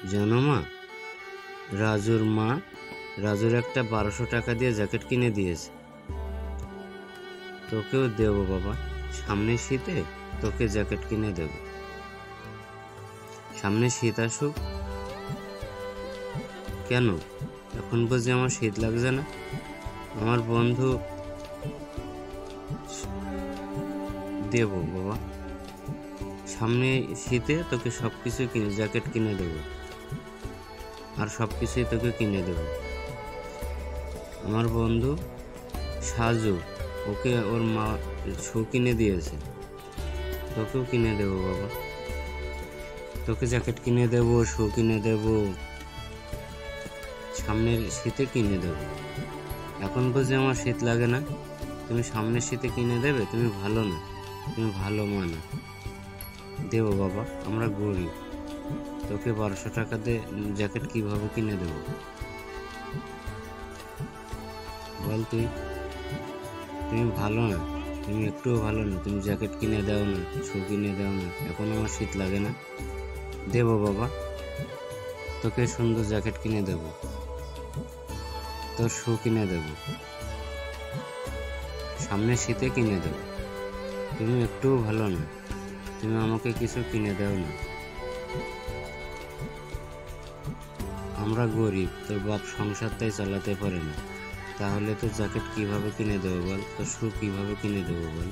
জানো মা, রাজুর মা রাজুর একটা 1200 টাকা দিয়ে জ্যাকেট কিনে দিয়েছে। তোকেও দেবো বাবা, সামনে শীতে তোকে জ্যাকেট কিনে দেব। সামনে শীত আসুক। কেন, এখন বুঝি আমার শীত লাগছে না? আমার বন্ধু দেবো বাবা, সামনে শীতে তোকে সবকিছু কিনে জ্যাকেট কিনে দেবো, আর সবকিছুই তোকে কিনে দেবো। আমার বন্ধু সাজু, ওকে ওর মা শু কিনে দিয়েছে, তোকেও কিনে দেবো বাবা, তোকে জ্যাকেট কিনে দেবো, শু কিনে দেবো, সামনের শীতে কিনে দেবো। এখন বুঝি আমার শীত লাগে না? তুমি সামনের শীতে কিনে দেবে? তুমি ভালো না, তুমি ভালো মা না। দেবো বাবা, আমরা গরিব, তোকে 1200 টাকা দিয়ে জ্যাকেট কিভাবে কিনে দেবো বল? তুমি ভালো না, তুমি একটুও ভালো না, তুমি জ্যাকেট কিনে দাও না, শু কিনে দাও না। এখন আমার শীত লাগে না? দেবো বাবা, তোকে সুন্দর জ্যাকেট কিনে দেবো, তোর শু কিনে দেবো, সামনে শীতে কিনে দেবো। তুমি একটুও ভালো না, তুমি আমাকে কিছু কিনে দাও না। আমরা গরিব, তোর বাপ সংসারটাই চালাতে পারে না, তাহলে তো জ্যাকেট কিভাবে কিনে দেবো বল? তোর শু কিভাবে কিনে দেবো বল?